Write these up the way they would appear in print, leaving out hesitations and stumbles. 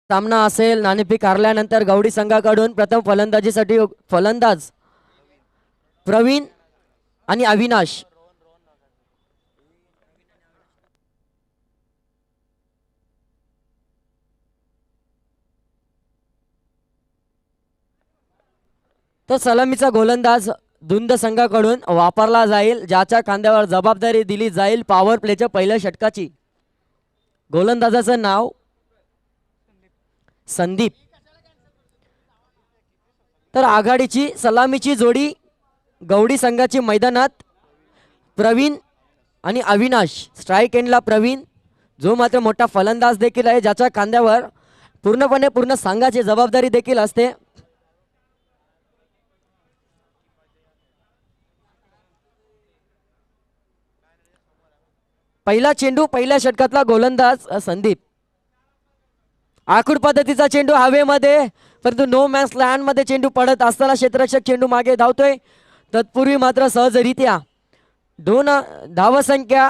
सामना असेल. नाणेफेक हारल्यानंतर गवडी संघाकडून प्रथम फलंदाजीसाठी फलंदाज प्रवीण आणि अविनाश. तर सलामीचा गोलंदाज धुंद संघाकडून वापरला जाईल, ज्याच्या खांद्यावर जबाबदारी दिली जाईल पॉवर प्लेच्या पहिल्या षटकाची. गोलंदाजाचं नाव संदीप. तर आघाडीची सलामीची जोडी गवडी संघाची मैदानात प्रवीण आणि अविनाश. स्ट्राईक एंडला प्रवीण, जो मात्र मोठा फलंदाज देखील आहे, ज्याच्या खांद्यावर पूर्ण संघाची जबाबदारी देखील असते. पहिला चेंडू पहिल्या षटकातला गोलंदाज संदीप. आखूड पद्धतीचा चेंडू हवेमध्ये, परंतु नो मॅन्स लँड मध्ये चेंडू पडत असताना क्षेत्ररक्षक चेंडू मागे धावतोय. तत्पूर्वी मात्र सहजरित्या दोन धावसंख्या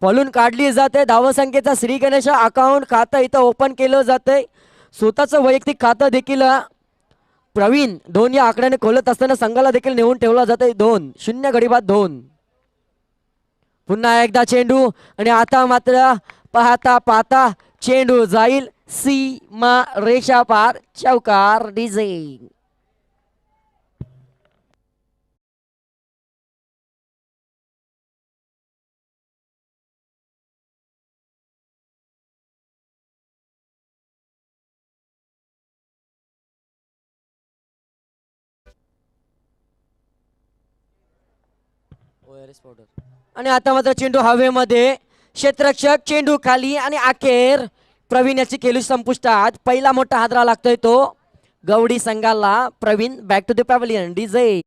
पळून काढली जाते. धावसंख्येचा श्री गणेश अकाउंट खातं इथं ओपन केलं जातंय. स्वतःचं वैयक्तिक खातं देखील प्रवीण 2 या आकड्याने खोलत असताना संघाला देखील नेऊन ठेवला जातंय. 2-0 गडीबाद 2. पुन्हा एकदा चेंडू आणि आता मात्र पाहता पाहता चेंडू जाईल सीमा रेषा पार. चौकार डीजे. आणि आता मात्र चेंडू हवेमध्ये, क्षेत्ररक्षक चेंडू खाली आणि अखेर प्रवीण याची खेळी संपुष्टात. पहिला मोठा हादरा लागतोय तो गवडी संघाला. Praveen back to the pavilion. DJ.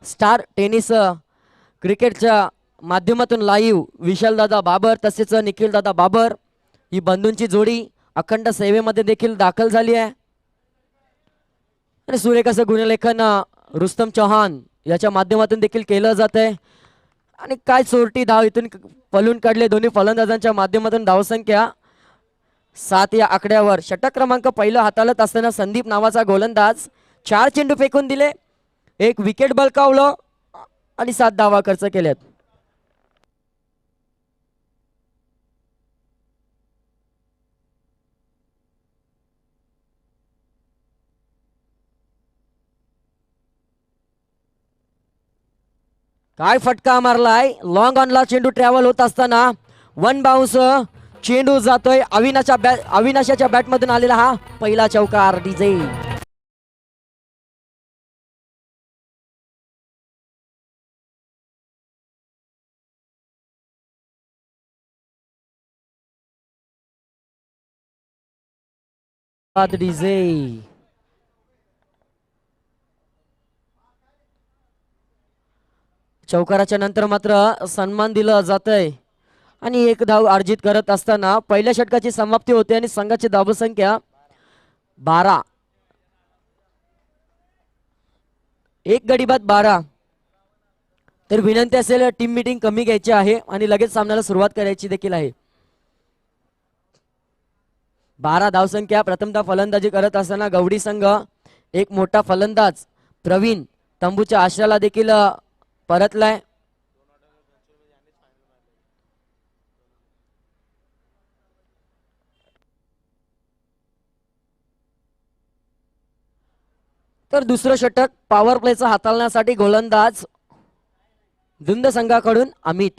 Star tennis क्रिकेटच्या माध्यमातून लाईव्ह विशालदादा बाबर तसेच निखिलदादा बाबर ही बंधूंची जोडी अखंड सेवेमध्ये देखील दाखल झाली आहे. आणि सुरेख असं गुणलेखन रुस्तम चौहान याच्या माध्यमातून देखील केलं जात आहे. आणि काय चोरटी धाव इथून पळून काढले दोन्ही फलंदाजांच्या माध्यमातून. धावसंख्या 7 या आकड्यावर. षटक क्रमांक पहिलं हाताळत असताना संदीप नावाचा गोलंदाज 4 चेंडू फेकून दिले, 1 विकेट बळकावलं आणि 7 धावा खर्च केल्यात. काय फटका मारलाय. लॉंग ऑनला चेंडू ट्रॅव्हल होत असताना 1 बाउन्स चेंडू जातोय. अविनाशाच्या बॅटमधून आलेला हा पहिला चौकार. डीजे. डीजे. चौकाराच्या नंतर मात्र सन्मान दिला जातोय आणि 1 धाव अर्जित करत असताना पहिल्या षटकाची समाप्ती होते आणि संघाची धावसंख्या 12. 1 गडीबाद 12. तर विनंती असेल टीम मीटिंग कमी घ्यायची आहे आणि लगेच सामन्याला सुरुवात करायची देखील आहे. 12 धावसंख्या. प्रथमतः फलंदाजी करत असताना गवडी संघ एक मोठा फलंदाज प्रवीण तंबूच्या आश्रयाला देखील परतलाय. तर दुसरं षटक पॉवर प्लेचा हाताळण्यासाठी गोलंदाज धुंद संघाकडून अमित.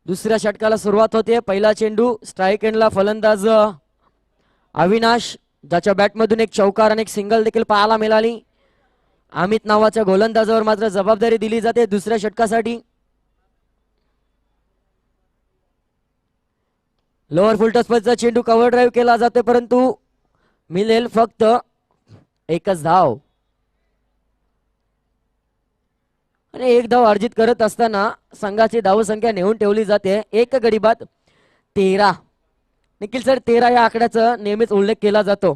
दुसऱ्या षटकाला सुरुवात होते. पहिला चेंडू स्ट्राईक एंडला फलंदाज अविनाश, ज्याच्या बॅटमधून एक चौकार आणि एक सिंगल देखील पाहायला मिळाली. अमित नावाच्या गोलंदाजावर मात्र जबाबदारी दिली जाते दुसऱ्या षटकासाठी. लोअर फुलटॉसचा चेंडू कव्हर ड्राईव्ह केला जातो, परंतु मिळेल फक्त एकच धाव. आणि एक धाव अर्जित करत असताना संघाची धावसंख्या नेऊन ठेवली जाते एक गडी बाद 13. निखिल सर, 13 या आकड्याचा नेहमीच उल्लेख केला जातो.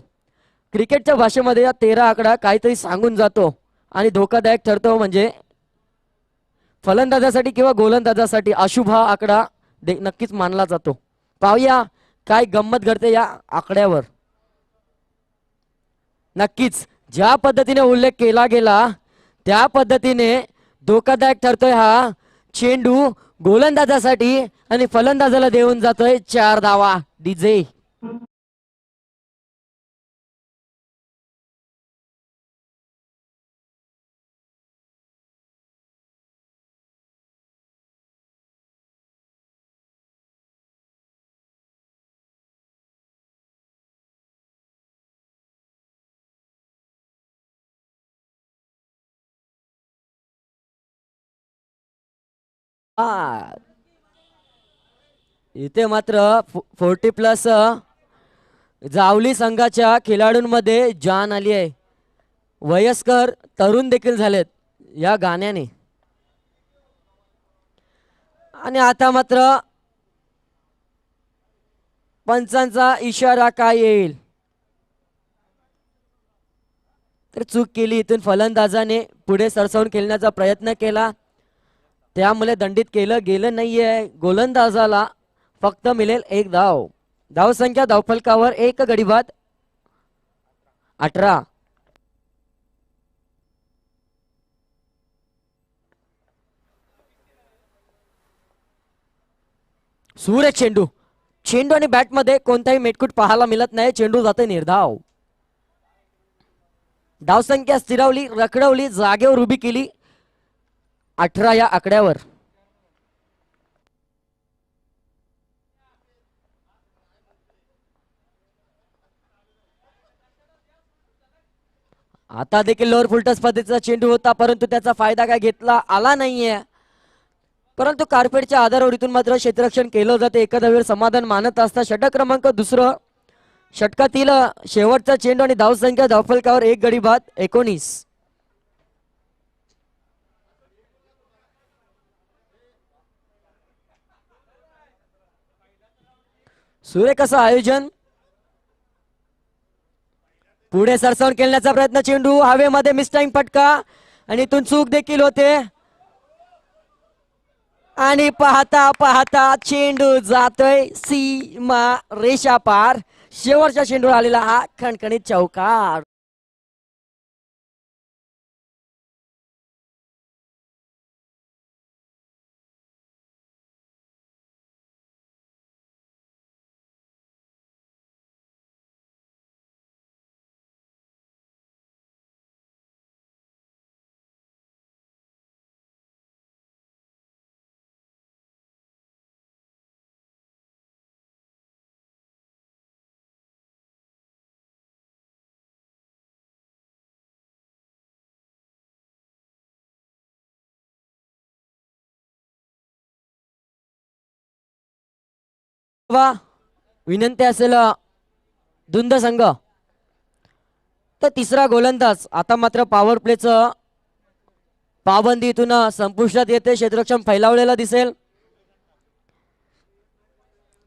क्रिकेटच्या भाषेमध्ये या 13 आकडा काहीतरी सांगून जातो आणि धोकादायक ठरतो. म्हणजे फलंदाजासाठी किंवा गोलंदाजासाठी अशुभ हा आकडा नक्कीच मानला जातो. पाहूया काय गंमत घडते या आकड्यावर. नक्कीच ज्या पद्धतीने उल्लेख केला गेला त्या पद्धतीने धोकादायक ठरतोय हा चेंडू गोलंदाजासाठी आणि फलंदाजाला देऊन जातोय 4 धावा. डीजे इथे मात्र 40+ जावली संघाच्या खेळाडूंमध्ये जान आली आहे. वयस्कर तरुण देखील झालेत या गाण्याने. आणि आता मात्र पंचांचा इशारा काय येईल. तर चूक केली इथून फलंदाजाने, पुढे सरसावून खेळण्याचा प्रयत्न केला, त्यामुळे दंडित केलं गेलं नाहीये. गोलंदाजाला फक्त मिळेल एक धाव. धावसंख्या धावफलकावर एक गडी बाद 18. सुरेख चेंडू आणि बॅटमध्ये कोणताही मेटकूट पाहायला मिळत नाही. चेंडू जाते निर्धाव. धावसंख्या स्थिरावली, रखडवली, जागेवर उभी केली 18 या आकड्यावर. आता देखील लोअर फुलटॉस पद्धतीचा चेंडू होता, परंतु त्याचा फायदा काय घेतला आला नाहीये. परंतु कार्पेटच्या आधारावर इथून मात्र क्षेत्ररक्षण केलं जाते. एखाद्या वेळ समाधान मानत असता. षटक क्रमांक 2 षटकातील शेवटचा चेंडू आणि धावसंख्या धावफलकावर एक गडी बाद 19. सुरेख असं आयोजन. पुढे सरसावून खेळण्याचा प्रयत्न, चेंडू हवेमध्ये मिसटाईम फटका आणि इथून चूक देखील होते. आणि पाहता पाहता चेंडू जातोय सीमा रेषा पार. शेवटच्या चेंडूवर आलेला हा खणखणीत चौकार. विनंती असेल धुंद संघ. तर तिसरा गोलंदाज. आता मात्र पॉवर प्लेचं पाबंदी इथून संपुष्टात येते. क्षेत्ररक्षण फैलावलेला दिसेल.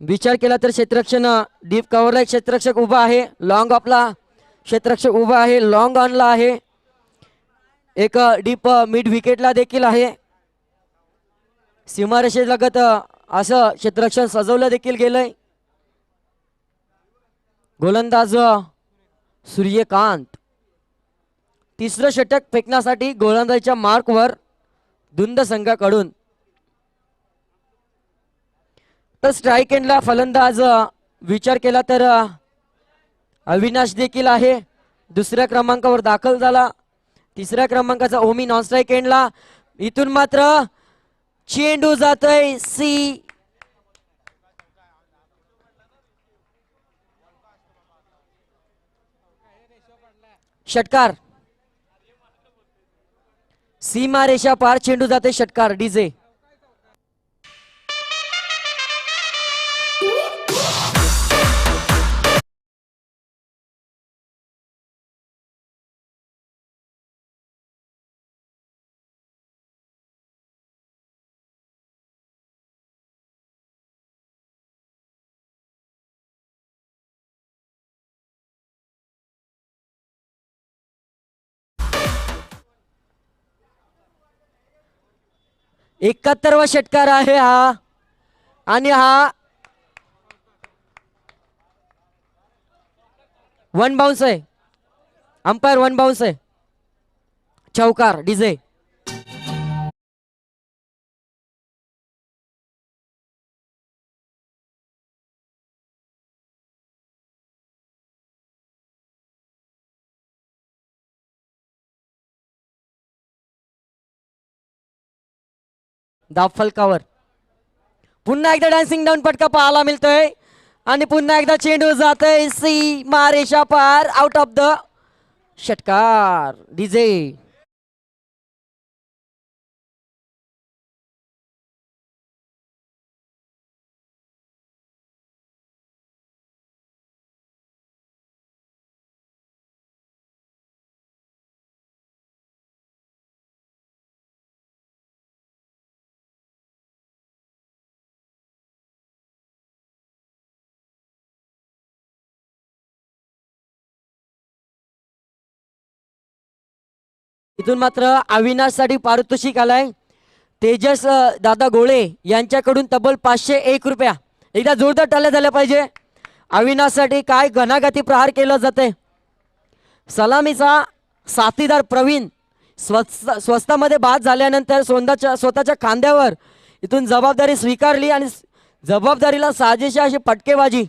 विचार केला तर क्षेत्ररक्षण डीप कव्हरला एक क्षेत्ररक्षक उभा आहे. लॉंग ऑफला क्षेत्ररक्षक उभा आहे. लॉंग ऑनला आहे. एक डीप मिड विकेटला देखील आहे. सीमारेषेलगत असं क्षेत्ररक्षण सजवलं देखील गेलंय. गोलंदाज सूर्यकांत. तिसरं षटक फेकण्यासाठी गोलंदाजीच्या मार्कवर धुंद संघाकडून. तर स्ट्राईक एंडला फलंदाज विचार केला तर अविनाश देखील आहे. दुसऱ्या क्रमांकावर दाखल झाला. तिसऱ्या क्रमांकाचा ओमी नॉन स्ट्राईक एंडला. इथून मात्र चेंडू जातोय सी षटकार. सीमा रेषा पार चेंडू जाते षटकार. डीजे. एकाहत्तरवा षटकार आहे हा. आणि हा वन बाउन्स आहे. अंपायर वन बाउन्स आहे. चौकार. डीजे. फलकावर पुन्हा एकदा डान्सिंग डाऊन फटका पाहायला मिळतोय. आणि पुन्हा एकदा चेंडू जातोय सीमा रेषा पार. आउट ऑफ द षटकार. डीजे. इथून मात्र अविनाश साठी पारितोषिक आलाय. तेजस दादा गोळे यांच्याकडून तब्बल 501 रुपया. एकदा जोरदार टाळ्या झाल्या पाहिजे. अविनाश साठी काय घणाघाती प्रहार केला जाते. सलामीचा साथीदार प्रवीण स्वस्तामध्ये बाद झाल्यानंतर स्वतःच्या खांद्यावर इथून जबाबदारी स्वीकारली आणि जबाबदारीला साजेशी अशी पटकेबाजी.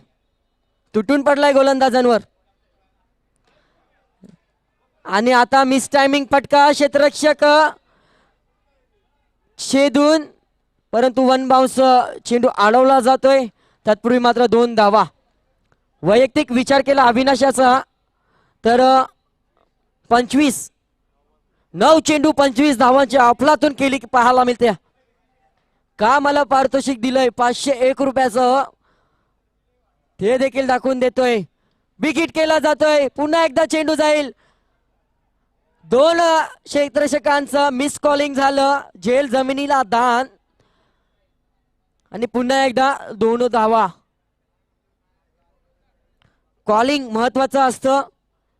तुटून पडलाय गोलंदाजांवर. आणि आता मिस टायमिंग फटका. क्षेत्ररक्षक छेदून, परंतु वन बाउन्स चेंडू अडवला जातोय. तत्पूर्वी मात्र 2 धावा. वैयक्तिक विचार केला अविनाशाचा तर 9 चेंडू 25 धावांची अफलातून केली पाहायला मिळते. का मला पारितोषिक दिलंय 501 रुपयाचं ते देखील दाखवून देतोय. बिगिट केला जातोय. पुन्हा एकदा चेंडू जाईल. 2 क्षेत्ररक्षकांचं मिस कॉलिंग झालं. झेल जमिनीला दान. आणि पुन्हा एकदा 2 धावा. कॉलिंग महत्वाचं असतं.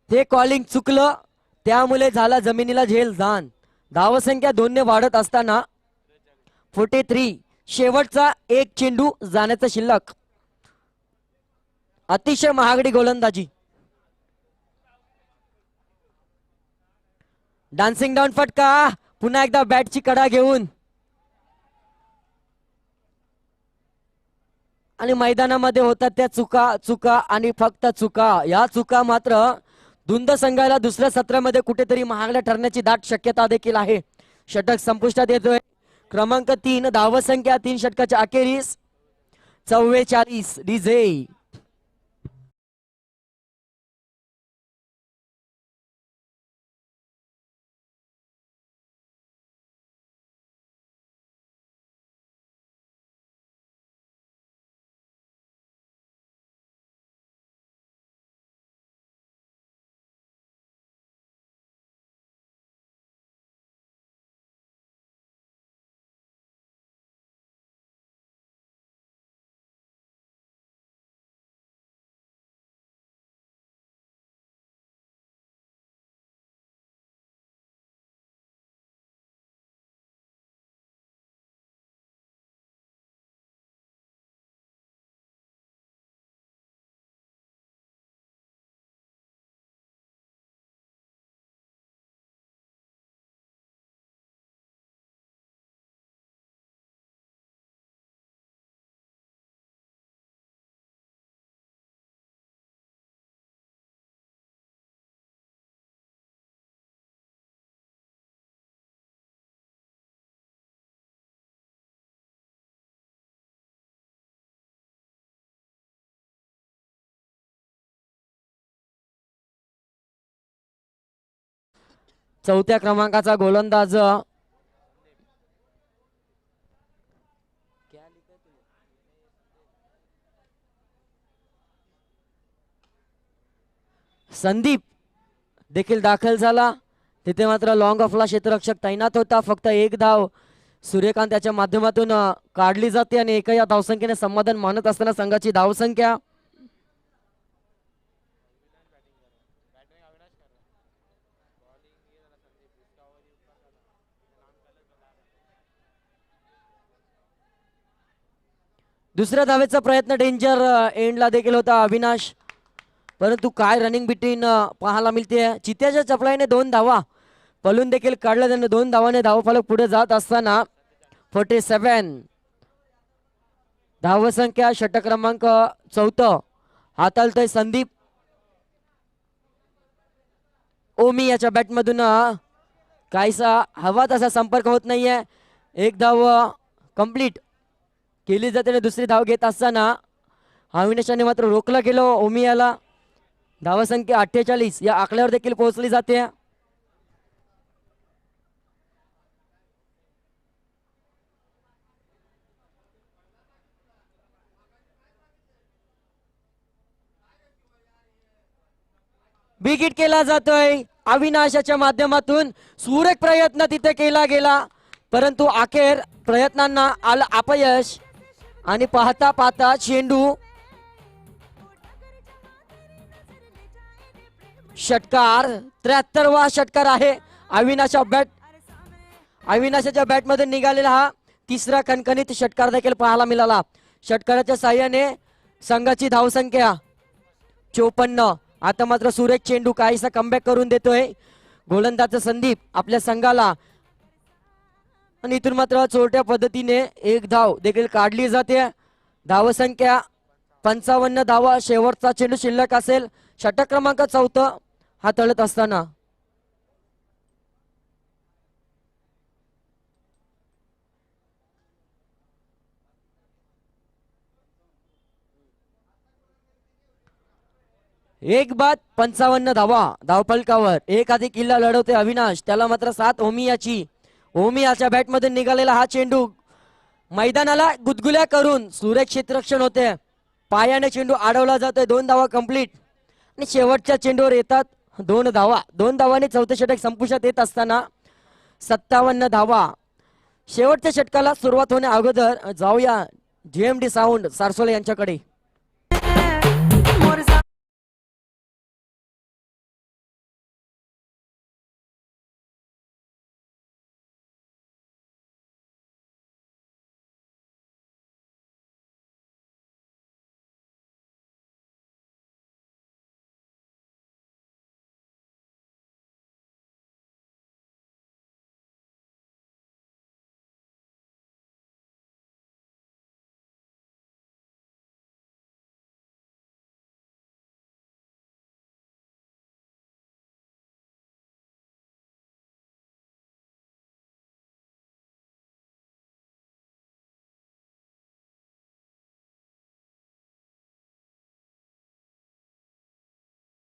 ते कॉलिंग चुकलं त्यामुळे झाला जमिनीला झेल दान. धावसंख्या 2 ने वाढत असताना 43. शेवटचा 1 चेंडू जाण्याचा शिल्लक. अतिशय महागडी गोलंदाजी. डान्सिंग डाऊन फटका. पुन्हा एकदा बॅटची कडा घेऊन आणि मैदानामध्ये होतात त्या चुका आणि फक्त चुका. या चुका मात्र धुंद संघाला दुसऱ्या सत्रामध्ये कुठेतरी महागड्या ठरण्याची दाट शक्यता देखील आहे. षटक संपुष्टात येतोय. क्रमांक 3 धावसंख्या 3 षटकाच्या अखेरीस 44. डीजे. चौथ्या क्रमांकाचा गोलंदाज संदीप देखील दाखल झाला. तिथे मात्र लॉंग ऑफला क्षेत्ररक्षक तैनात होता. फक्त एक धाव सूर्यकांत याच्या माध्यमातून काढली जाते आणि एका या धावसंख्येने समाधान मानत असताना संघाची धावसंख्या दुसऱ्या धावेचा प्रयत्न डेंजर एंडला देखील होता अविनाश, परंतु काय रनिंग बिटवीन पाहायला मिळते. चित्याच्या चपलाईने 2 धावा पलून देखील काढल्या त्याने. 2 धावाने धावफलक पुढे जात असताना 47 धावसंख्या. षटक क्रमांक 4 हाताळतोय संदीप. ओमी याच्या बॅटमधून काहीसा हवा तसा संपर्क होत नाहीये. एक धाव कंप्लीट केली जाते आणि दुसरी धाव घेत असताना अविनाशाने मात्र रोखलं गेलं ओमी याला. धावसंख्या 48 या आकड्यावर देखील पोहोचली जाते. बिग हिट केला जातोय अविनाशाच्या माध्यमातून. सुरेख प्रयत्न तिथे केला गेला, परंतु अखेर प्रयत्नांना आलं अपयश आणि पाहता पाहता चेंडू षटकार 73वा षटकार आहे अविनाशाच्या बॅटमधून निघालेला हा तिसरा कणकणीत षटकार देखील पाहायला मिळाला. षटकाराच्या साह्याने संघाची धावसंख्या 54. आता मात्र सुरेख चेंडू काहीसा कमबॅक करून देतोय गोलंदाज संदीप आपल्या संघाला आणि इथून मात्र चोरट्या पद्धतीने एक धाव देखील काढली जाते. धावसंख्या 55 धावा. शेवटचा चेंडू शिल्लक असेल. षटक क्रमांक 4 हाताळत असताना एक बाद 55 धावा धावफलकावर. एक आधी किल्ला लढवते अविनाश, त्याला मात्र 7 ओमियाची. ओमियाच्या बॅटमधून निघालेला हा चेंडू मैदानाला गुदगुल्या करून सुरेख क्षेत्ररक्षण होते. पायाने चेंडू अडवला जातोय. 2 धावा कंप्लीट आणि शेवटच्या चेंडूवर येतात 2 धावा. 2 धावांनी चौथे षटक संपुष्टात येत असताना 57 धावा. शेवटच्या षटकाला सुरुवात होण्या अगोदर जाऊया JMD साऊंड सारसोले यांच्याकडे.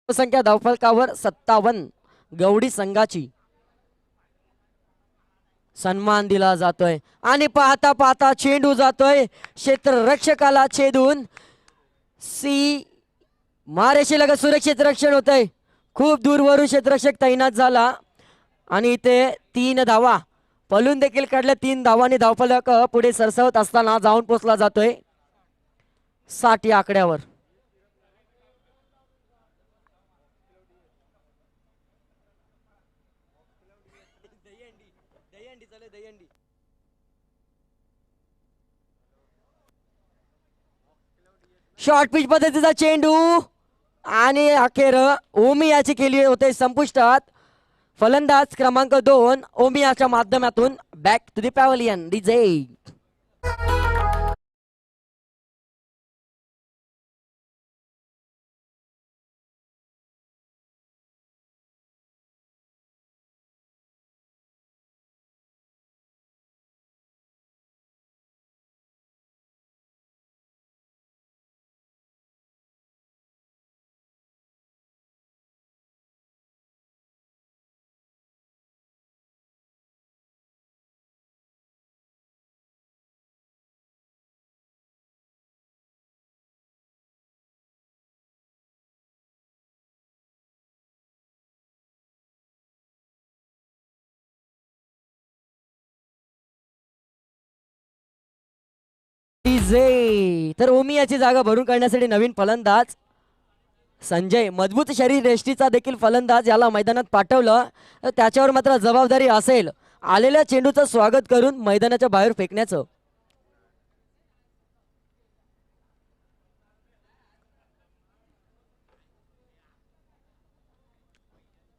संख्या धावफलकावर 57. गवडी संघाची सन्मान दिला जातोय आणि पाहता पाहता चेंडू जातोय क्षेत्ररक्षकाला छेदून. मारेशी लगत सुरक्षित रक्षण होतंय. खूप दूरवरून क्षेत्ररक्षक तैनात झाला आणि इथे 3 धावा पलून देखील काढल्या. 3 धावांनी धावफलक पुढे सरसवत असताना जाऊन पोचला जातोय 60 या आकड्यावर. शॉर्ट पिच पद्धतीचा चेंडू आणि अखेर ओमियाची केली होते संपुष्टात. फलंदाज क्रमांक 2 ओमियाच्या माध्यमातून back to the pavilion DJ. जे तर ओमी याची जागा भरून काढण्यासाठी नवीन फलंदाज संजय, मजबूत शरीर यष्टीचा देखील फलंदाज याला मैदानात पाठवलं तर त्याच्यावर मात्र जबाबदारी असेल आलेल्या चेंडूचं स्वागत करून मैदानाच्या बाहेर फेकण्याचं.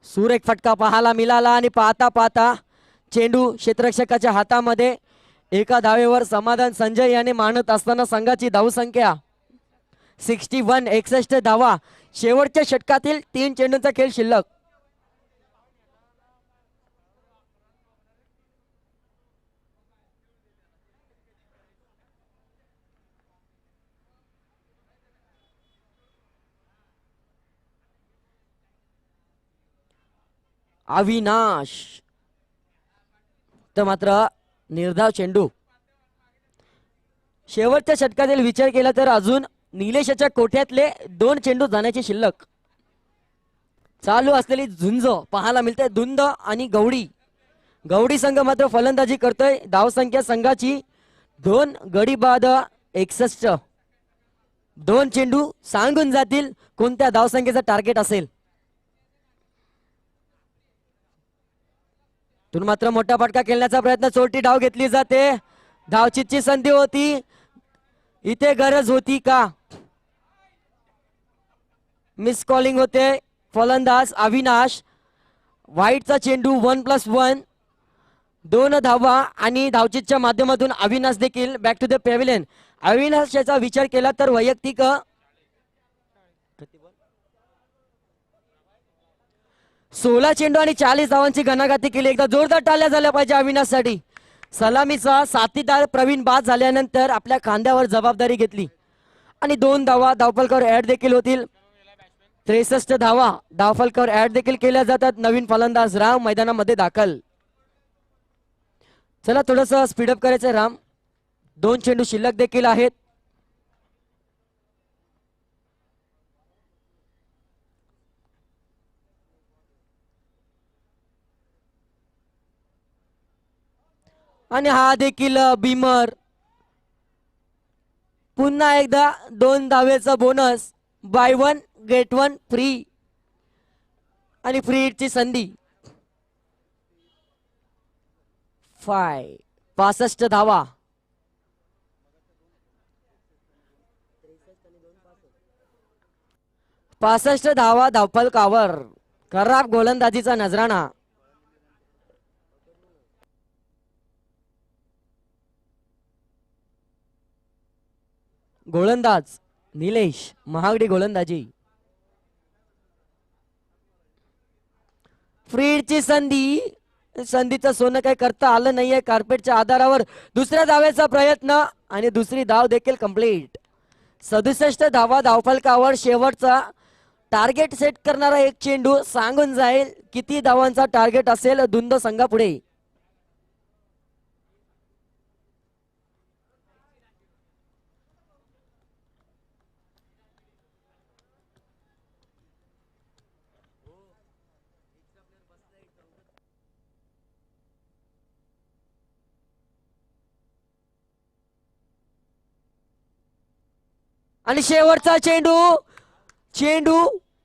सूर एक फटका पाहायला मिळाला आणि पाहता पाहता चेंडू क्षेत्ररक्षकाच्या हातामध्ये. एका धावेवर समाधान संजय याने मानत असताना संघाची धावसंख्या 61, 61 धावा. शेवटच्या षटकातील 3 चेंडूंचा खेळ शिल्लक. अविनाश तर मात्र निर्धाव चेंडू. शेवटच्या षटकातील विचार केला तर अजून निलेशाच्या कोठ्यातले 2 चेंडू जाण्याची शिल्लक. चालू असलेली झुंज पाहायला मिळते धुंद आणि गवडी. गवडी संघ मात्र फलंदाजी करतोय. धावसंख्या संघाची 2 गडी बाद 61. 2 चेंडू सांगून जातील कोणत्या धावसंख्येचा टार्गेट असेल. तून मात्र मोठा फटका खेळण्याचा प्रयत्न, चोरटी डाव घेतली जाते. धावचीतची संधी होती, इथे गरज होती का? मिस कॉलिंग होते. फलंदाज अविनाश. व्हाईटचा चेंडू 1+1, 2 धावा आणि धावचीतच्या माध्यमातून अविनाश देखील back to the pavilion. Avinash याचा विचार केला तर वैयक्तिक 16 चेंडू आणि 40 धावांची घनाघाती केली. एकदा जोरदार टाळ्या झाल्या पाहिजे अविनाशसाठी. सलामीचा साथीदार प्रवीण बाद झाल्यानंतर आपल्या खांद्यावर जबाबदारी घेतली आणि 2 धावा धावफलकावर ऍड देखील होतील. 63 धावा धावफलकावर ऍड देखील केल्या जातात. नवीन फलंदाज राम मैदानामध्ये दाखल. चला थोडस स्पीडअप करायचं राम. 2 चेंडू शिल्लक देखील आहेत. आणि हा देखील बीमर. पुन्हा एकदा 2 धावेचा बोनस. बाय 1 गेट 1 फ्री आणि फ्री हिटची संधी. 65 धावा. पासष्ट धावा धावफलकावर. खराब गोलंदाजीचा नजराणा. गोलंदाज निलेश, महागडी गोलंदाजी. फ्रीडची संधी. संधीचं सोनं काही करता आलं नाहीये. कार्पेटच्या आधारावर दुसऱ्या धावेचा प्रयत्न आणि दुसरी धाव देखील कंप्लीट. 67 धावा धावफलकावर. शेवटचा टार्गेट सेट करणारा एक चेंडू सांगून जाईल किती धावांचा टार्गेट असेल धुंद संघापुढे. आणि शेवटचा चेंडू. चेंडू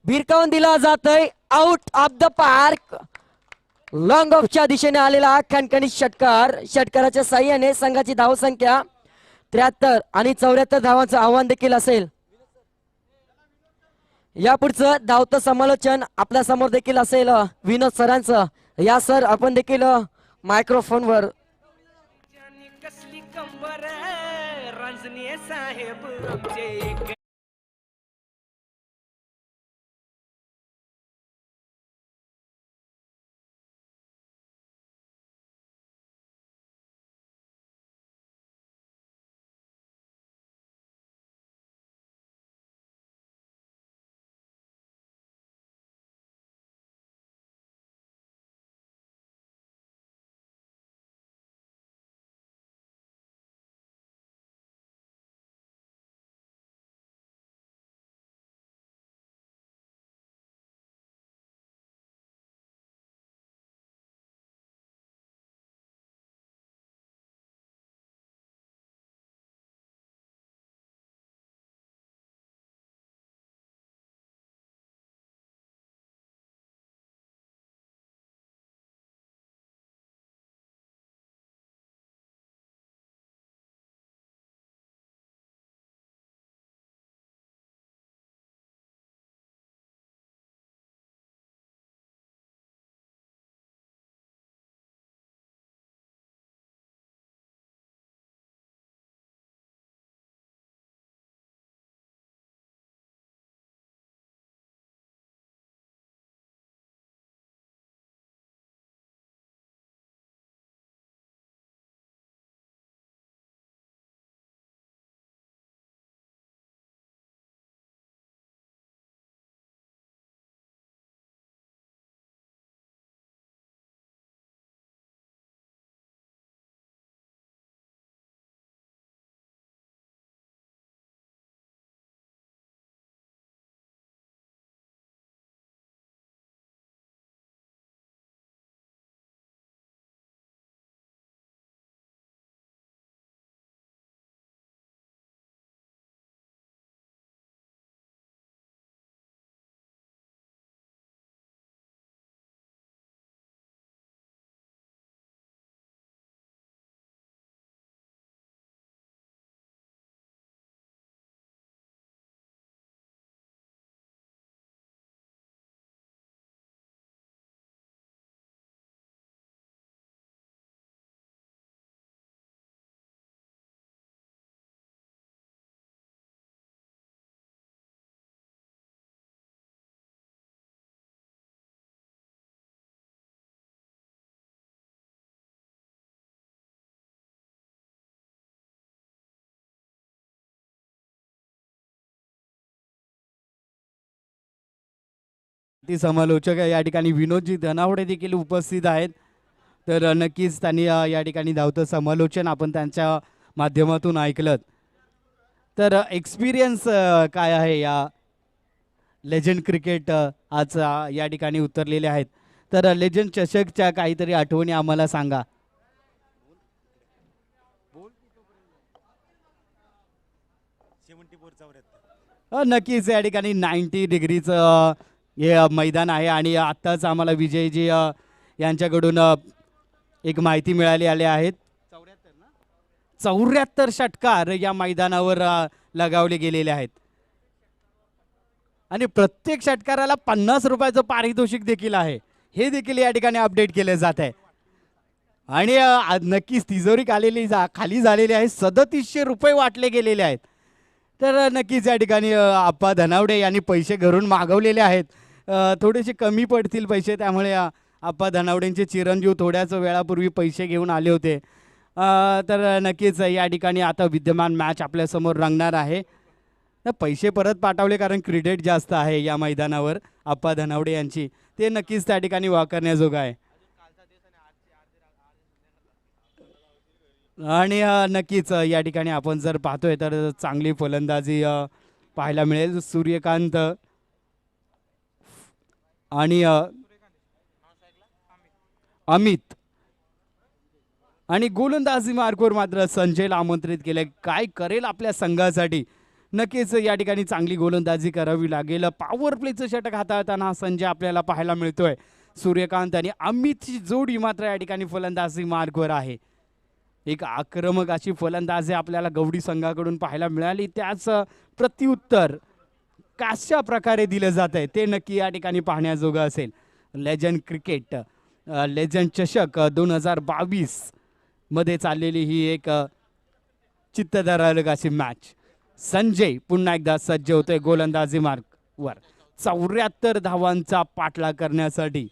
भिरकावून दिला जातोय. Out of the park. Long ऑफच्या दिशेने आलेला खणखणीत षटकार. षटकाराच्या साह्याने संघाची धावसंख्या 73 आणि 74 धावांचं आव्हान देखील असेल. यापुढचं धावतं समालोचन आपल्या समोर देखील असेल विनोद सरांचं. या सर आपण देखील मायक्रोफोनवर. कसली कंबर रांजणे साहेब आमचे. ती समालोचक या ठिकाणी विनोदजी धनावडे देखील उपस्थित आहेत. तर नक्कीच त्यांनी या ठिकाणी धावतं समालोचन आपण त्यांच्या माध्यमातून ऐकलं. तर एक्सपिरियन्स काय आहे या लेजंड क्रिकेट आज या ठिकाणी उतरलेले आहेत. तर लेजंड चषकच्या काहीतरी आठवणी आम्हाला सांगा. नक्कीच या ठिकाणी 90 डिग्रीचं हे मैदान आहे आणि आत्ताच आम्हाला विजयजी यांच्याकडून एक माहिती मिळाली आली आहेत. 74 षटकार या मैदानावर लगावले गेलेले आहेत आणि प्रत्येक षटकाराला 50 रुपयाचं पारितोषिक देखील आहे. हे देखील या ठिकाणी अपडेट केले जात आहे आणि नक्कीच तिजोरी खाली झालेली आहे. 3700 रुपये वाटले गेलेले आहेत. तर नक्कीच या ठिकाणी आप्पा धनावडे यांनी पैसे घरून मागवलेले आहेत. थोडेसे कमी पडतील पैसे, त्यामुळे आप्पा धनावडेंचे चिरंजीव थोड्याच वेळापूर्वी पैसे घेऊन आले होते. तर नक्कीच या ठिकाणी आता विद्यमान मॅच आपल्यासमोर रंगणार आहे. तर पैसे परत पाठवले कारण क्रेडिट जास्त आहे या मैदानावर आप्पा धनावडे यांची, ते नक्कीच त्या ठिकाणी वाकारण्याजोगं आहे. आणि नक्कीच या ठिकाणी आपण जर पाहतोय तर चांगली फलंदाजी पाहायला मिळेल. सूर्यकांत आणि अमित आणि गोलंदाजी मार्कवर मात्र संजयला आमंत्रित केले. काय करेल आपल्या संघासाठी. नक्कीच या ठिकाणी चांगली गोलंदाजी करावी लागेल. पॉवर प्लेचं षटक हाताळताना संजय आपल्याला पाहायला मिळतोय. सूर्यकांत आणि अमितची जोडी मात्र या ठिकाणी फलंदाजी मार्कवर आहे. एक आक्रमक अशी फलंदाजी आपल्याला गवडी संघाकडून पाहायला मिळाली. त्याच प्रत्युत्तर कशा प्रकारे दिलं जात आहे ते नक्की या ठिकाणी पाहण्याजोगं असेल. लेजंड क्रिकेट लेजंड चषक 2022 मध्ये चाललेली ही एक चित्तधरारक अशी मॅच. संजय पुन्हा एकदा सज्ज होतोय गोलंदाजी मार्कवर 74 धावांचा पाठलाग करण्यासाठी.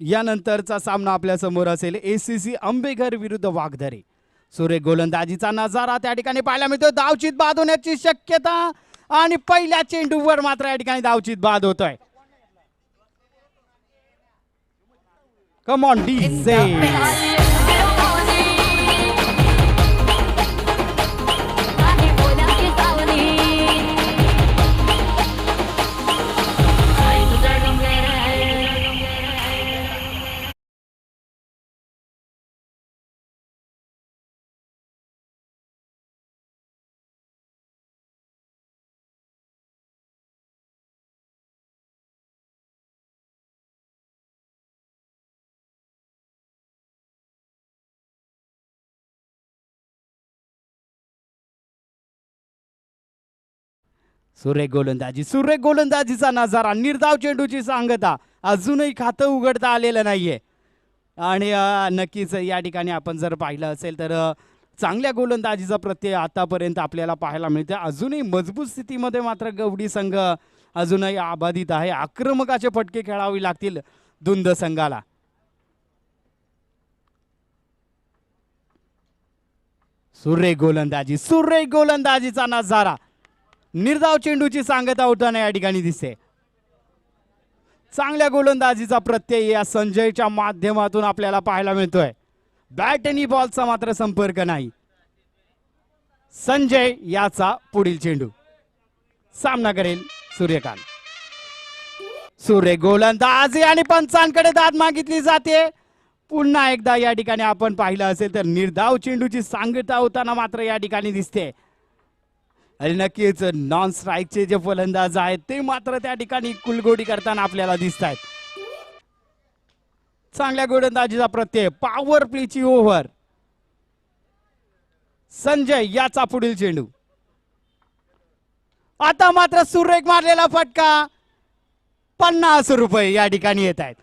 यानंतरचा सामना आपल्या समोर असेल ACC आंबेघर विरुद्ध वाघधरे. सुरेख गोलंदाजीचा नजारा त्या ठिकाणी पाहायला मिळतो. धावचित बाद होण्याची शक्यता आणि पहिल्या चेंडूवर मात्र या ठिकाणी धावचित बाद होतोय. कम ऑन डीजे. सुरेख गोलंदाजीचा नजारा. निर्धाव चेंडूची सांगता. अजूनही खातं उघडता आलेलं नाहीये आणि नक्कीच या ठिकाणी आपण जर पाहिलं असेल तर चांगल्या गोलंदाजीचा प्रत्यय आतापर्यंत आपल्याला पाहायला मिळते. अजूनही मजबूत स्थितीमध्ये मात्र गवडी संघ अजूनही आबाधित आहे. आक्रमकाचे फटके खेळावे लागतील धुंद संघाला. सुरेख गोलंदाजीचा नजारा. निर्धाव चेंडूची सांगता होताना या ठिकाणी दिसते. चांगल्या गोलंदाजीचा प्रत्यय या संजयच्या माध्यमातून आपल्याला पाहायला मिळतोय. बॅट आणि बॉलचा मात्र संपर्क नाही. संजय याचा पुढील चेंडू. सामना करेल सूर्यकांत. सुरेख गोलंदाजी आणि पंचांकडे दाद मागितली जाते. पुन्हा एकदा या ठिकाणी आपण पाहिलं असेल तर निर्धाव चेंडूची सांगता होताना मात्र या ठिकाणी दिसते. आणि नक्कीच नॉन स्ट्राईकचे जे फलंदाज आहेत ते मात्र त्या ठिकाणी कुलगोडी करताना आपल्याला दिसत आहेत. चांगल्या गोलंदाजीचा प्रत्यय. Power प्लेची over. संजय याचा पुढील चेंडू. आता मात्र सुरेख मारलेला फटका. 50 रुपये या ठिकाणी येत आहेत.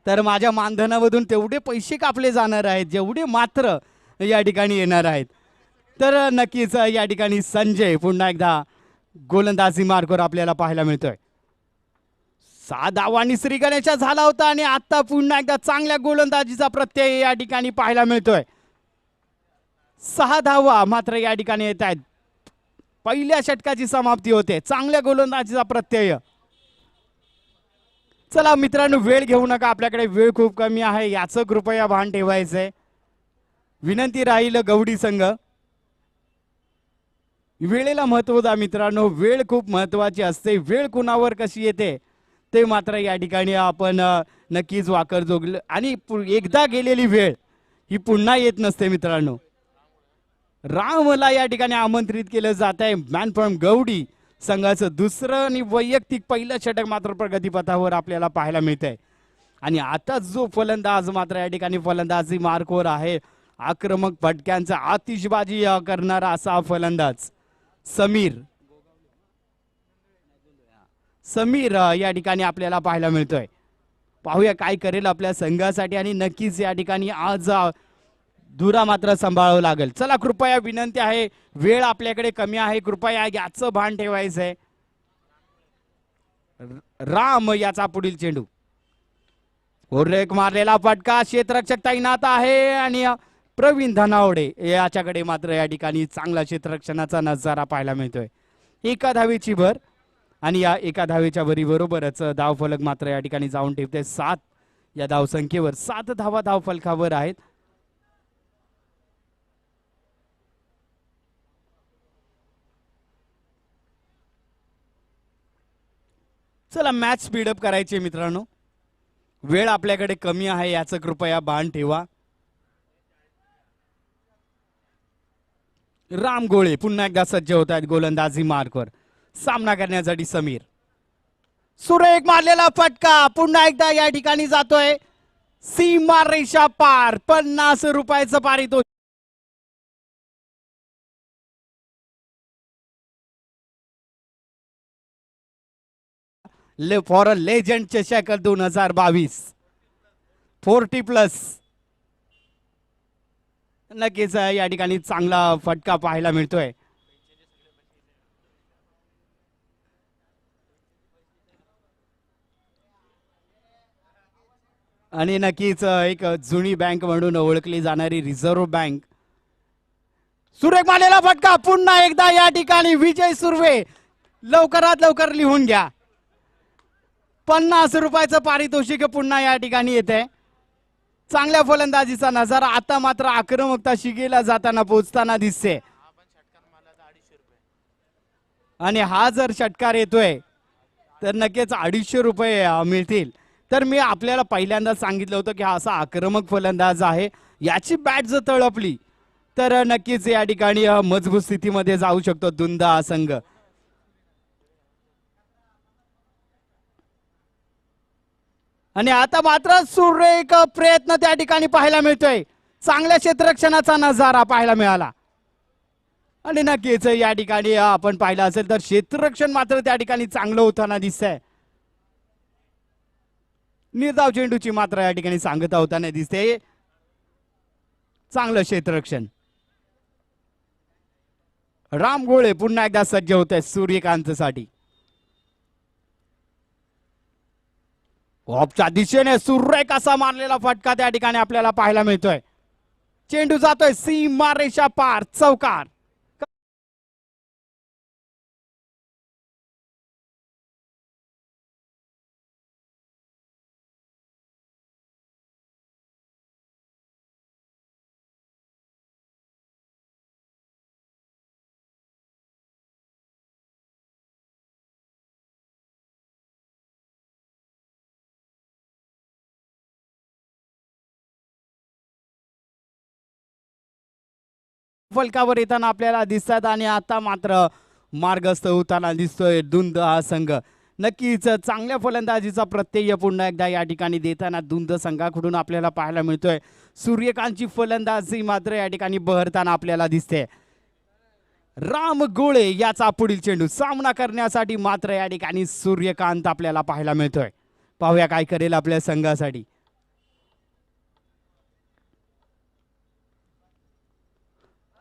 तर माझ्या मानधनामधून तेवढे पैसे कापले जाणार आहेत जेवढे मात्र या ठिकाणी येणार आहेत. तर नक्कीच या ठिकाणी संजय पुन्हा एकदा गोलंदाजी मार्गावर आपल्याला पाहायला मिळतोय. 6 धावांनी श्री गणेशा झाला होता आणि आता पुन्हा एकदा चांगल्या गोलंदाजीचा प्रत्यय या ठिकाणी पाहायला मिळतोय. 6 धावा मात्र या ठिकाणी येत आहेत. पहिल्या षटकाची समाप्ती होते. चांगल्या गोलंदाजीचा प्रत्यय. चला मित्रांनो, वेळ घेऊ नका, आपल्याकडे वेळ खूप कमी आहे याचं कृपया भान ठेवायचंय. विनंती राहील गवडी संघ, वेळेला महत्व द्या मित्रांनो. वेळ खूप महत्वाची असते. वेळ कुणावर कशी येते ते मात्र या ठिकाणी आपण नक्कीच वाकरजोगलं. आणि एकदा गेलेली वेळ ही पुन्हा येत नसते मित्रांनो. रामला या ठिकाणी आमंत्रित केलं जात आहे. मॅन फ्रॉम गवडी संघाचं दुसरं आणि वैयक्तिक पहिलं षटक मात्र प्रगतीपथावर आपल्याला पाहायला मिळत आहे. आणि आता जो फलंदाज मात्र या ठिकाणी फलंदाजी मार्कवर आहे, आक्रमक फटक्यांचा आतिषबाजी करणारा असा फलंदाज समीर या ठिकाणी आपल्याला पाहायला मिळतोय. पाहूया काय करेल आपल्या संघासाठी. आणि नक्कीच या ठिकाणी आज धुरा मात्र सांभाळावं लागेल. चला कृपया विनंती आहे, वेळ आपल्याकडे कमी आहे, कृपया याचं भान ठेवायचंय. राम याचा पुढील चेंडू, एक मारलेला फटका, क्षेत्ररक्षक तैनात आहे आणि प्रवीण धनावडे याच्याकडे मात्र या ठिकाणी चांगला क्षेत्ररक्षणाचा नजारा पाहायला मिळतोय. एका धावेची भर आणि या एका धावेच्या भरीबरोबरच धावफलक मात्र या ठिकाणी जाऊन ठेवते 7 या धावसंख्येवर. 7 धावा धावफलकावर आहेत. चला मॅच स्पीडअप करायची मित्रांनो, वेळ आपल्याकडे कमी आहे याचं कृपया भान ठेवा. राम गोळे पुन्हा एकदा सज्ज होत आहेत गोलंदाजी मार्कवर. सामना करण्यासाठी समीर, सुरेख मारलेला फटका पुन्हा एकदा या ठिकाणी जातोय सीमा रेषा पार. 50 रुपयाचं पारितोषिक. फॉर अ लेजंड चषक 2022 40+. नक्कीच या ठिकाणी चांगला फटका पाहायला मिळतोय. आणि नक्कीच एक जुनी बँक म्हणून ओळखली जाणारी रिझर्व्ह बँक. सुरेख मारलेला फटका पुन्हा एकदा या ठिकाणी विजय सुर्वे. लवकरात लवकर लिहून घ्या, 50 रुपयाचं पारितोषिक पुन्हा या ठिकाणी येते. चांगल्या फलंदाजीचा नजारा. आता मात्र आक्रमकता शिगेला जाताना पोहोचताना दिसते. आणि हा जर षटकार येतोय तर नक्कीच 250 रुपये मिळतील. तर मी आपल्याला पहिल्यांदा सांगितलं होतं की हा असा आक्रमक फलंदाज आहे, याची बॅट जर तळपली तर नक्कीच या ठिकाणी मजबूत स्थितीमध्ये जाऊ शकतो दुंदा हा संघ. आणि आता मात्र सुरेख प्रयत्न त्या ठिकाणी पाहायला मिळतोय. चांगल्या क्षेत्ररक्षणाचा नजारा पाहायला मिळाला. आणि नक्कीच या ठिकाणी आपण पाहिलं असेल तर क्षेत्ररक्षण मात्र त्या ठिकाणी चांगलं होताना दिसतंय. निर्धाव चेंडूची मात्र या ठिकाणी सांगता होताना दिसते. चांगलं क्षेत्ररक्षण. राम गोळे पुन्हा एकदा सज्ज होत आहे सूर्यकांत साठी. ऑफच्या दिशेने सुरेख असा मारलेला फटका त्या ठिकाणी आपल्याला पाहायला मिळतोय. चेंडू जातोय सीमा रेषा पार, चौकार. फलकावर येताना आपल्याला दिसतात आणि आता मात्र मार्गस्थ होताना दिसतोय धुंद हा संघ. नक्कीच चांगल्या फलंदाजीचा प्रत्यय पुन्हा एकदा या ठिकाणी देताना धुंद संघाकडून आपल्याला पाहायला मिळतोय. सूर्यकांतची फलंदाजी मात्र या ठिकाणी बहरताना आपल्याला दिसते. राम गोळे याचा पुढील चेंडू. सामना करण्यासाठी मात्र या ठिकाणी सूर्यकांत आपल्याला पाहायला मिळतोय. पाहूया काय करेल आपल्या संघासाठी.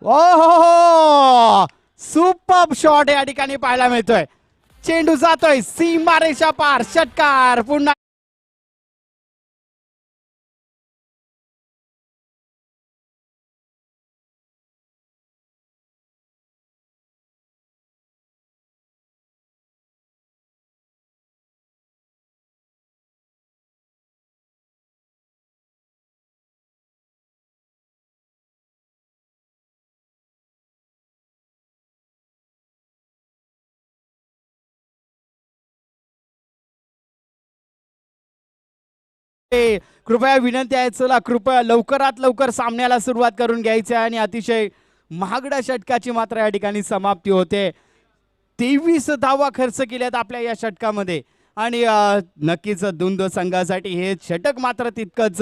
ओहो, सुपर शॉट या ठिकाणी पाहायला मिळतोय. चेंडू जातोय सीमारेषा पार, षटकार पुन्हा कृपया विनंती आहे, चला कृपया लवकरात लवकर सामन्याला सुरुवात करून घ्यायची आहे आणि अतिशय महागड्या षटकाची मात्र या ठिकाणी समाप्ती होते. 23 धावा खर्च केल्यात आपल्या या षटकामध्ये आणि नक्कीच दुंद संघासाठी हे षटक मात्र तितकंच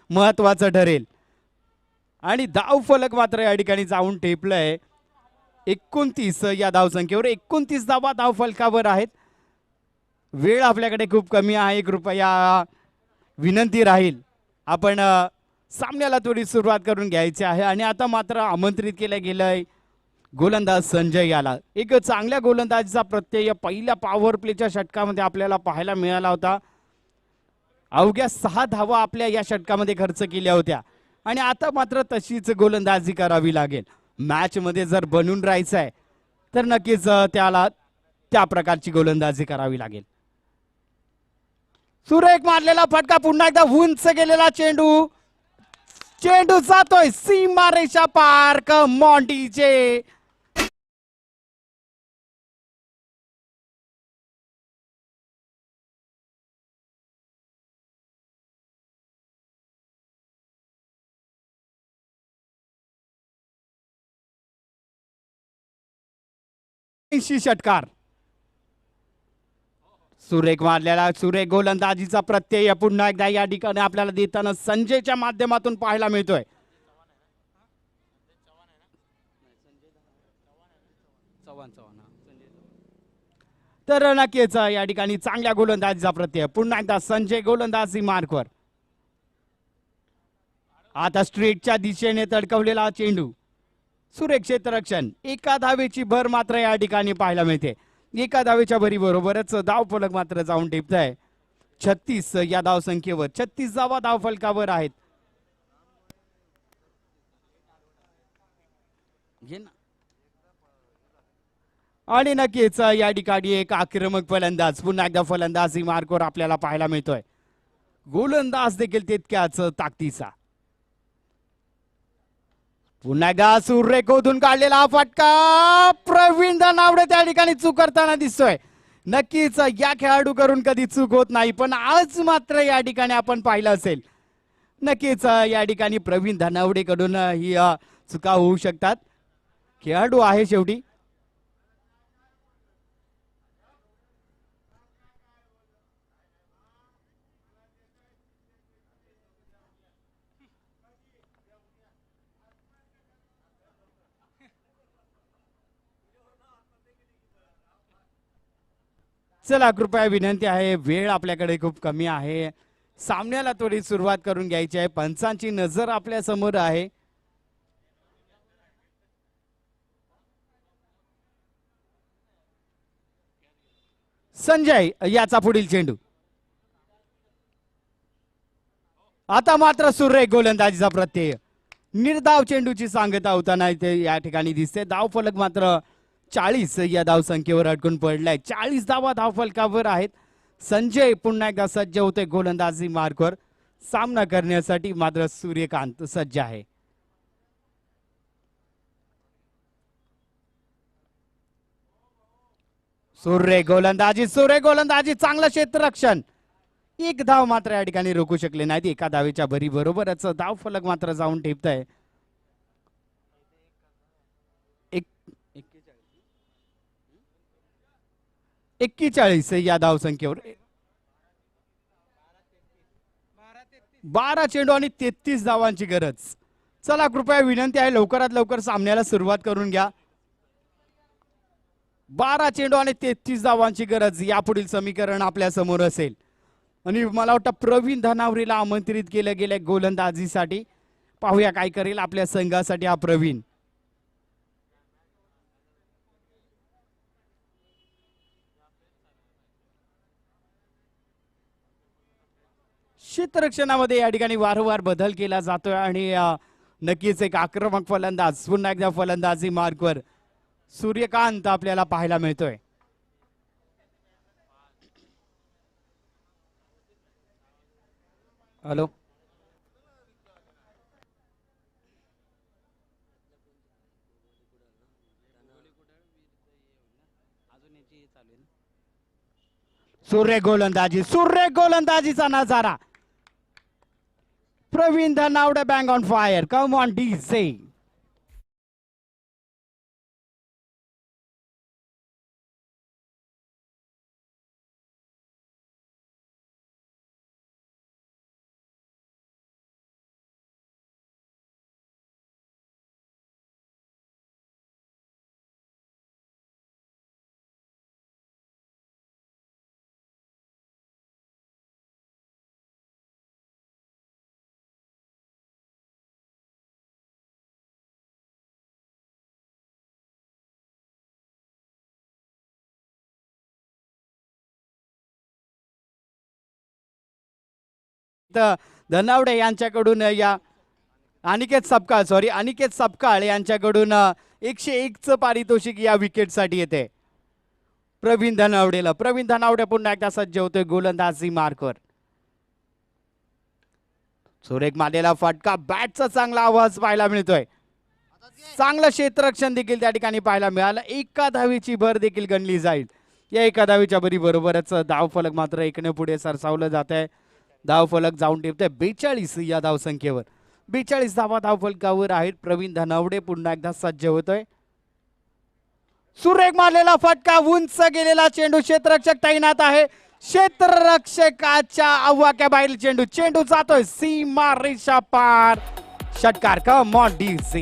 महत्वाचं ठरेल आणि धाव फलक मात्र या ठिकाणी जाऊन टेपलंय 29 या धावसंख्येवर. 29 धावा धाव फलकावर आहेत. वेळ आपल्याकडे खूप कमी आहे, कृपया विनंती राहील आपण सामन्याला थोडी सुरुवात करून घ्यायची आहे. आणि आता मात्र आमंत्रित केलं गेलंय गोलंदाज संजय याला. एक चांगल्या गोलंदाजीचा प्रत्यय पहिल्या पॉवर प्लेच्या षटकामध्ये आपल्याला पाहायला मिळाला होता. अवघ्या 6 धावा आपल्या या षटकामध्ये खर्च केल्या होत्या आणि आता मात्र तशीच गोलंदाजी करावी लागेल. मॅच मध्ये जर बनून राहायचं आहे तर नक्कीच त्याला त्या प्रकारची गोलंदाजी करावी लागेल. सुरेख मारलेला फटका, पुन्हा एकदा उंच गेलेला चेंडू, चेंडू जातोय सीमारेषा पार. मॉन्टीचे षटकार, सुरेख मारलेला, सुरेख गोलंदाजीचा प्रत्यय पुन्हा एकदा या ठिकाणी आपल्याला देताना संजयच्या माध्यमातून पाहायला मिळतोय. तर नक्कीच या ठिकाणी चांगल्या गोलंदाजीचा प्रत्यय पुन्हा एकदा संजय गोलंदाजी मार्कवर. आता स्ट्रेटच्या दिशेने तडकवलेला चेंडू, सुरेख क्षेत्ररक्षण, एका धावेची भर मात्र या ठिकाणी पाहायला मिळते. एका धावेच्या भरी बरोबरच धाव फलक मात्र जाऊन टिपताय 36 या धाव संख्येवर. 36 धावा धाव फलकावर आहेत. आणि नक्कीच या ठिकाणी एक आक्रमक फलंदाज, पुन्हा एकदा फलंदाजी मार्कवर आपल्याला पाहायला मिळतोय. गोलंदाज देखील तितक्याच ताकदीचा. पुन्हा एकदा सुरेख ओधून काढलेला फटका, प्रवीण धनावडे त्या ठिकाणी चूक करताना दिसतोय. नक्कीच या खेळाडूकडून कधी चूक होत नाही, पण आज मात्र या ठिकाणी आपण पाहिलं असेल नक्कीच या ठिकाणी प्रवीण धनावडे कडून ही चुका होऊ शकतात. खेळाडू आहे शेवटी. चला कृपया विनंती आहे, वेळ आपल्याकडे खूप कमी आहे, सामन्याला थोडी सुरुवात करून घ्यायची आहे. पंचांची नजर आपल्या समोर आहे. संजय याचा पुढील चेंडू, आता मात्र सुरेख गोलंदाजीचा प्रत्यय. निर्धाव चेंडूची सांगता होताना इथे या ठिकाणी दिसते. धाव फलक मात्र 40 या धाव संख्येवर अडकून पडलाय. 40 धावा धाव फलकावर आहेत. संजय पुन्हा एकदा सज्ज होते गोलंदाजी मार्कवर. सामना करण्यासाठी मात्र सूर्यकांत सज्ज आहे. सुरेख गोलंदाजी, चांगलं क्षेत्ररक्षण. एक धाव मात्र या ठिकाणी रोखू शकले नाहीत. एका धावेच्या भरी बरोबरच धाव फलक मात्र जाऊन ठेपताय. 41 या धाव संख्येवर 12 चेंडू आणि 33 धावांची गरज. चला कृपया विनंती आहे, लवकरात लवकर सामन्याला सुरुवात करून घ्या. 12 चेंडू आणि 33 धावांची गरज, यापुढील समीकरण आपल्या समोर असेल. आणि मला वाटतं प्रवीण धनावरेला आमंत्रित केलं गेलं गोलंदाजीसाठी. पाहूया काय करेल आपल्या संघासाठी हा प्रवीण. क्षेत्ररक्षणामध्ये या ठिकाणी वारंवार बदल केला जातोय आणि नक्कीच एक आक्रमक फलंदाज पुन्हा एकदा फलंदाजी मार्कवर सूर्यकांत आपल्याला पाहायला मिळतोय. हॅलो सूर्य गोलंदाजीचा नजारा. Praveen Dhanawade bang on fire. Come on DJ. Dhanawade यांच्याकडून या अनिकेत सपकाळ यांच्याकडून 101चं पारितोषिक या विकेटसाठी येते. प्रवीण धनावडे पुन्हा एकदा सज्ज होतोय गोलंदाजी मार्कवर. सुरेख मारलेला फटका. बॅटचा चांगला आवाज पाहायला मिळतोय. चांगलं क्षेत्ररक्षण देखील त्या ठिकाणी पाहायला मिळालं. एका धावीची भर देखील गणली जाईल. या एका धावीच्या भरी बरोबरच धावफलक मात्र एकने पुढे सरसावलं जात आहे. धावफलक जाऊन टिपते 42 या धावसंख्येवर. 42 धावा धावफलकावर आहेत. प्रवीण धनावडे पुन्हा एकदा सज्ज होतोय. सुरेख मारलेला फटका. उंच गेलेला चेंडू. क्षेत्ररक्षक तैनात आहे. क्षेत्ररक्षकाच्या आवाक्याबाहेर चेंडू जातोय सीमा रेषा पार. षटकार. Come on DC.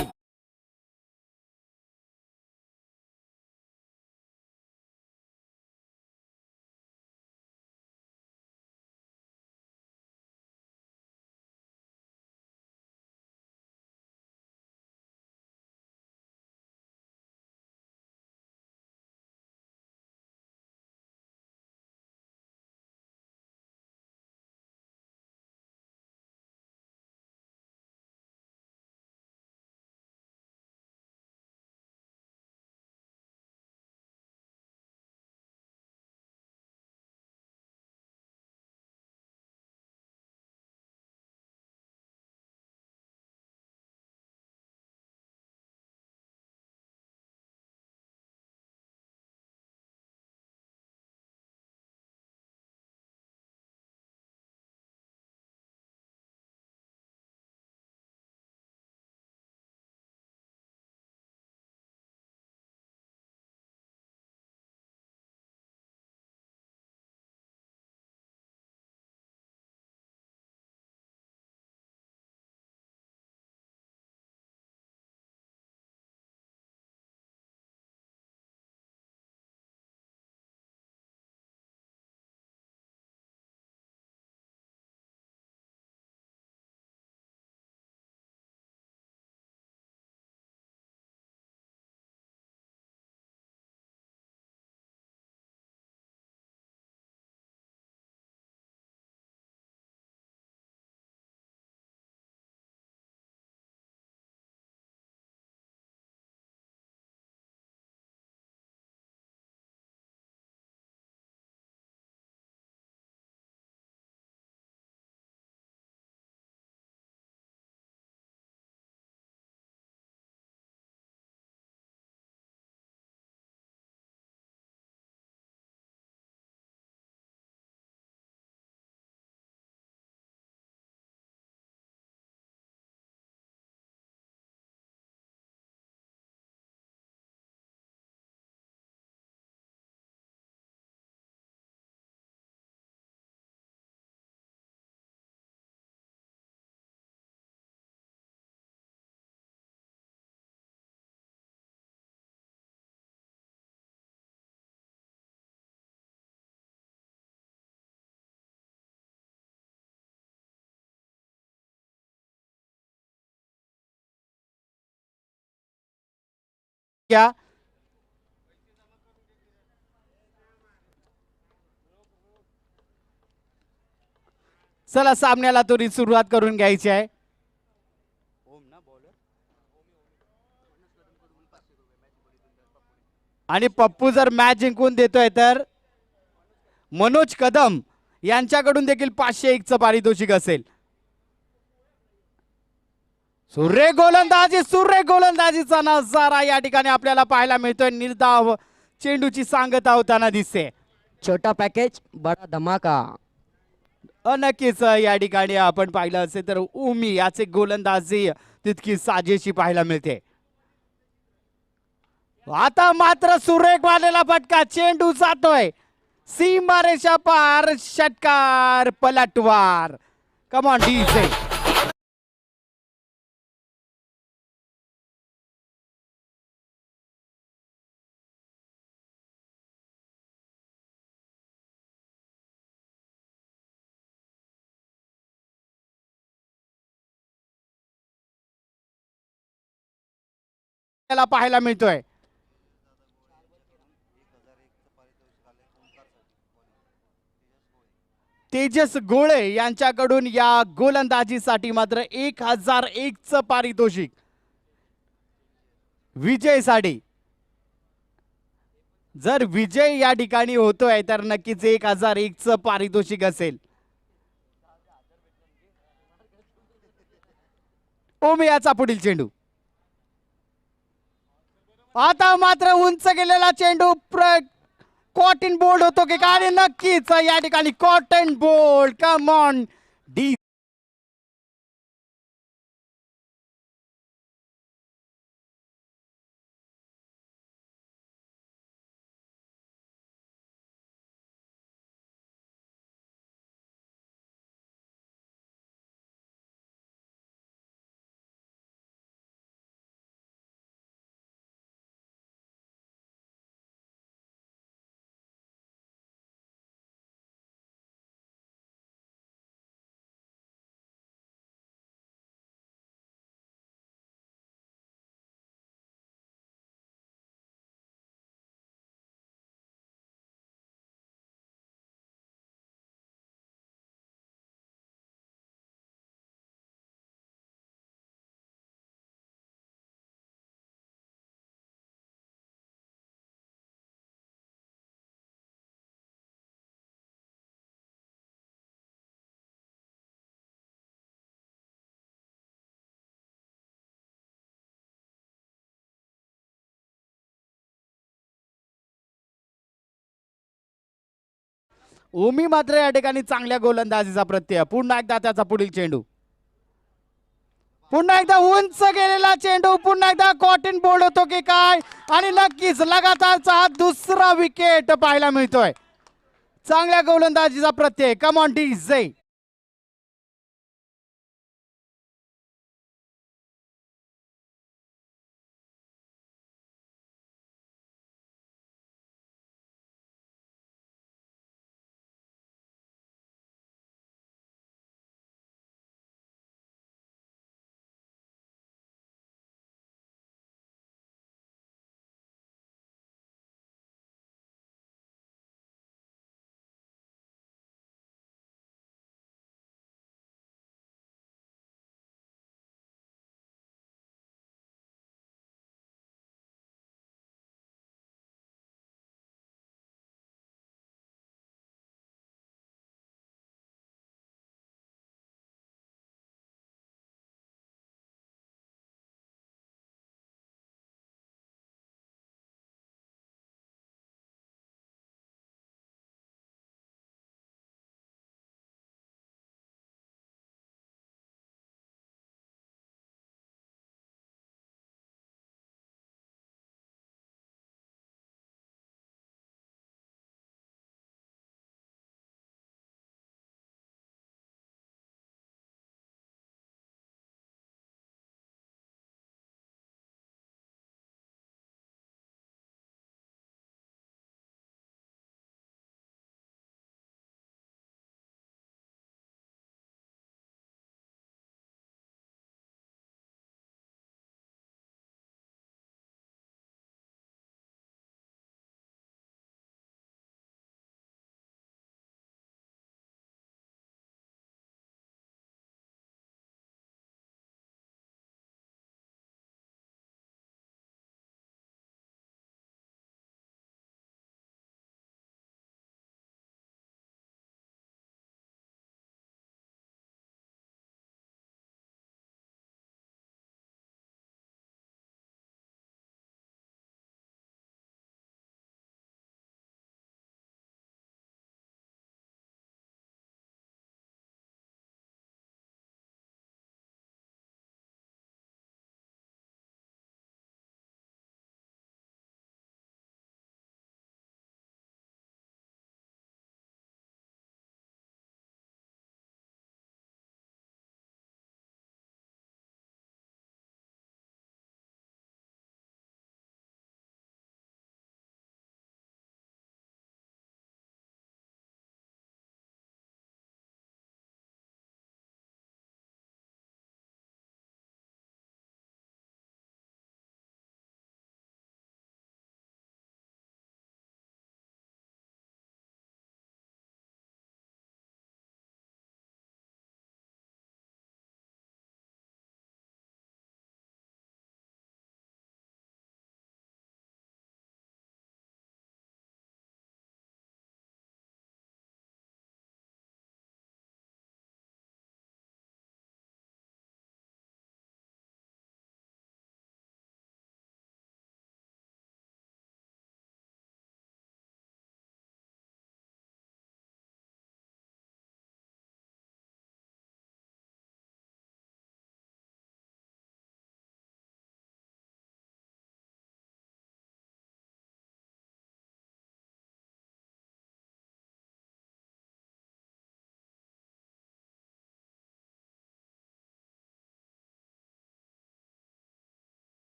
क्या चला सामन्याला तरी सुरुवात करून घ्यायची आहे. आणि पप्पू जर मॅच जिंकून देतोय तर मनोज कदम यांच्याकडून देखील 501चं पारितोषिक असेल. सुरेख गोलंदाजीचा नजारा या ठिकाणी आपल्याला पाहायला मिळतोय. निर्धाव चेंडूची सांगता होताना दिसते. छोटा पॅकेज बडा धमाका. नक्कीच या ठिकाणी आपण पाहिलं असेल तर उमी याचे गोलंदाजी तितकी साजेशी पाहायला मिळते. आता मात्र सुरेख मारलेला फटका, चेंडू जातोय सीमारेषा पार, षटकार पलटवार. Come on DJ. त्याला पाहायला मिळतोय. तेजस गोळे यांच्याकडून या गोलंदाजीसाठी मात्र 1001चं पारितोषिक. विजयसाठी जर विजय या ठिकाणी होतोय तर नक्कीच 1001चं पारितोषिक असेल. ओमियाचा पुढील चेंडू. आता मात्र उंच गेलेला चेंडू कॉटन बोल्ड होतो की काय? नक्कीच या ठिकाणी कॉटन बोल्ड. कम ऑन डी. ओमी मात्र या ठिकाणी चांगल्या गोलंदाजीचा प्रत्यय. पुन्हा एकदा त्याचा पुढील चेंडू. पुन्हा एकदा उंच गेलेला चेंडू. पुन्हा एकदा कॉटन बोल्ड होतो की काय? आणि नक्कीच लगातारचा हा दुसरा विकेट पाहायला मिळतोय. चांगल्या गोलंदाजीचा प्रत्यय. कम ऑन डीजे.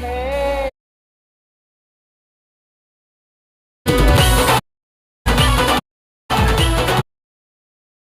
है